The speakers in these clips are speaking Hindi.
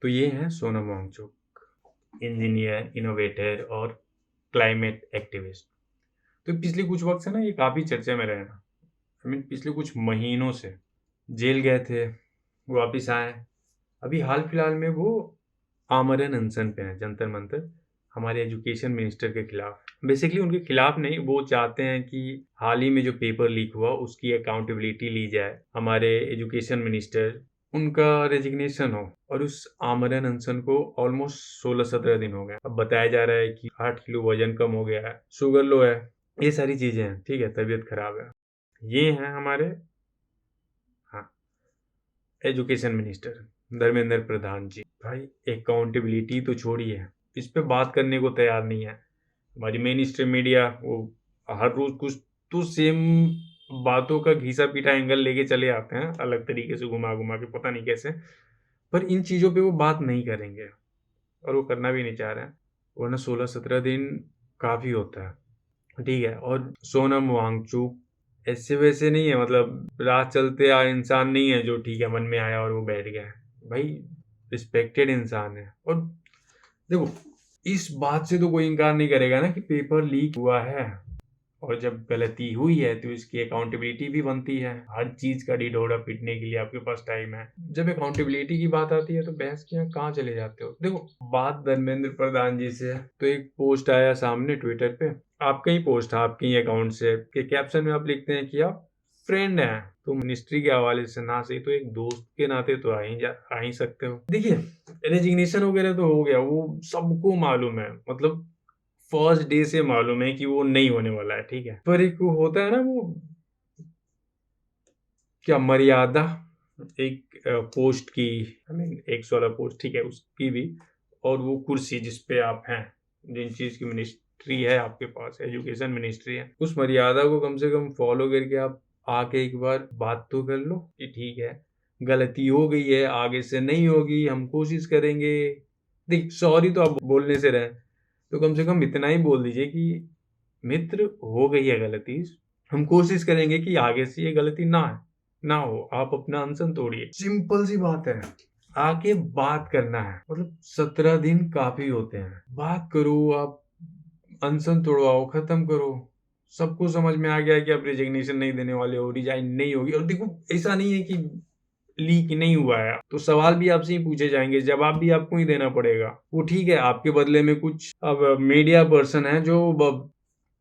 तो ये हैं सोनम वांगचुक, इंजीनियर, इनोवेटर और क्लाइमेट एक्टिविस्ट। तो पिछले कुछ वक्त से ना ये काफ़ी चर्चा में रहे ना। पिछले कुछ महीनों से जेल गए थे, वापिस आए। अभी हाल फिलहाल में वो आमरण अनशन पे हैं, जंतर मंतर, हमारे एजुकेशन मिनिस्टर के खिलाफ। बेसिकली उनके खिलाफ नहीं, वो चाहते हैं कि हाल ही में जो पेपर लीक हुआ उसकी अकाउंटेबिलिटी ली जाए, हमारे एजुकेशन मिनिस्टर उनका रेजिग्नेशन हो। और उस आमरण अनशन को ऑलमोस्ट 16-17 दिन हो गए। अब बताया जा रहा है कि 8 किलो वजन कम हो गया है, शुगर लो है, ये सारी चीजें हैं। ठीक है, तबीयत खराब है। ये हैं हमारे, हाँ, एजुकेशन मिनिस्टर धर्मेंद्र प्रधान जी। भाई अकाउंटेबिलिटी तो छोड़िए, इस पे बात करने को तैयार नहीं है। हमारी मेन स्ट्रीम मीडिया वो हर रोज कुछ तो सेम बातों का घिसा पीटा एंगल लेके चले आते हैं, अलग तरीके से घुमा घुमा के, पता नहीं कैसे। पर इन चीजों पे वो बात नहीं करेंगे और वो करना भी नहीं चाह रहे हैं, वरना 16-17 दिन काफी होता है। ठीक है, और सोनम वांगचुक ऐसे वैसे नहीं है, मतलब राह चलते आ इंसान नहीं है जो ठीक है मन में आया और वो बैठ गया है। भाई रिस्पेक्टेड इंसान है। और देखो, इस बात से तो कोई इनकार नहीं करेगा ना कि पेपर लीक हुआ है, और जब गलती हुई है तो इसकी अकाउंटेबिलिटी भी बनती है। हर चीज का ढिढोरा पीटने के लिए आपके पास टाइम है। जब अकाउंटेबिलिटी की बात आती है तो बहस के यहाँ कहाँ चले जाते हो। देखो, बात धर्मेंद्र प्रधान जी से है, तो एक पोस्ट आया सामने ट्विटर पे, आपका ही पोस्ट था, आपके ही अकाउंट से, कि कैप्शन में आप लिखते हैं कि आप फ्रेंड हैं, तो मिनिस्ट्री के हवाले से ना सही तो एक दोस्त के नाते तो आ ही सकते हो। देखिए, रेजिग्नेशन वगैरह तो हो गया, वो सबको मालूम है, मतलब फर्स्ट डे से मालूम है कि वो नहीं होने वाला है। ठीक है, पर एक होता है ना वो क्या मर्यादा, एक पोस्ट की, एक वाला पोस्ट, ठीक है, उसकी भी, और वो कुर्सी जिस पे आप हैं, जिन चीज की मिनिस्ट्री है आपके पास, एजुकेशन मिनिस्ट्री है, उस मर्यादा को कम से कम फॉलो करके आप आके एक बार बात तो कर लो कि ठीक है, गलती हो गई है, आगे से नहीं होगी, हम कोशिश करेंगे। देख, सॉरी तो आप बोलने से रहे, तो कम से कम इतना ही बोल दीजिए कि मित्र, हो गई है गलती, हम कोशिश करेंगे कि आगे से ये गलती ना हो। आप अपना अनशन तोड़िए, सिंपल सी बात है। आके बात करना है, मतलब 17 दिन काफी होते हैं, बात करो आप, अनशन तोड़वाओ, खत्म करो। सबको समझ में आ गया है कि आप रिजिग्नेशन नहीं देने वाले हो, रिजाइन नहीं होगी। और देखो, ऐसा नहीं है कि लीक नहीं हुआ है तो सवाल भी आपसे ही पूछे जाएंगे, जवाब भी आपको ही देना पड़ेगा। वो ठीक है, आपके बदले में कुछ अब मीडिया पर्सन है जो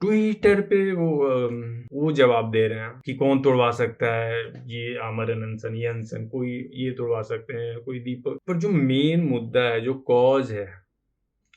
ट्विटर पे वो जवाब दे रहे हैं कि कौन तोड़वा सकता है ये आमरण अनशन, ये अनशन, कोई ये तोड़वा सकते हैं, कोई दीपक। पर जो मेन मुद्दा है, जो कॉज है,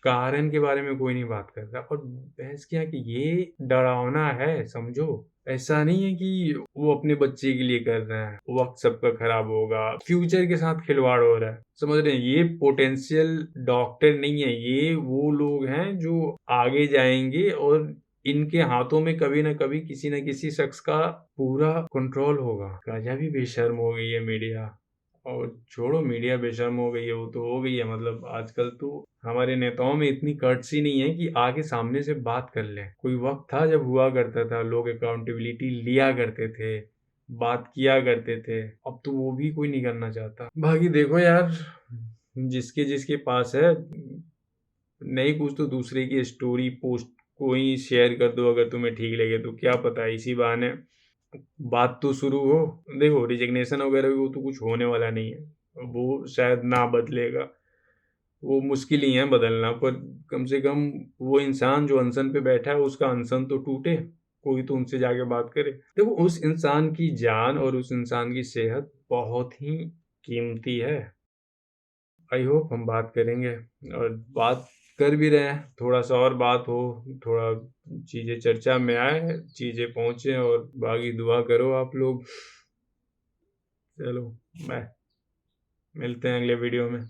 कारण के बारे में कोई नहीं बात करता। और बहस क्या कि ये डरावना है, समझो। ऐसा नहीं है कि वो अपने बच्चे के लिए कर रहे हैं, वक्त सबका खराब होगा, फ्यूचर के साथ खिलवाड़ हो रहा है, समझ रहे हैं। ये पोटेंशियल डॉक्टर नहीं है, ये वो लोग हैं जो आगे जाएंगे और इनके हाथों में कभी ना कभी किसी न किसी शख्स का पूरा कंट्रोल होगा। गजब भी बेशर्म हो गई है मीडिया। और छोड़ो, मीडिया बेशर्म हो गई है, वो तो हो गई है, मतलब आजकल तो हमारे नेताओं में इतनी कर्टसी नहीं है कि आगे सामने से बात कर लें। कोई वक्त था जब हुआ करता था, लोग अकाउंटेबिलिटी लिया करते थे, बात किया करते थे। अब तो वो भी कोई नहीं करना चाहता। बाकी देखो यार, जिसके जिसके पास है, नहीं कुछ तो दूसरे की स्टोरी पोस्ट को ही शेयर कर दो अगर तुम्हें ठीक लगे तो, क्या पता इसी बहाने बात तो शुरू हो। देखो, रिजिग्नेशन वगैरह वो तो कुछ होने वाला नहीं है, वो शायद ना बदलेगा, वो मुश्किल ही है बदलना। पर कम से कम वो इंसान जो अनशन पे बैठा है उसका अनशन तो टूटे, कोई तो उनसे जाके बात करे। देखो, उस इंसान की जान और उस इंसान की सेहत बहुत ही कीमती है। आई होप हम बात करेंगे, और बात कर भी रहे हैं, थोड़ा सा और बात हो, थोड़ा चीज़ें चर्चा में आए, चीज़ें पहुँचे, और बाकी दुआ करो आप लोग। चलो, बाय, मिलते हैं अगले वीडियो में।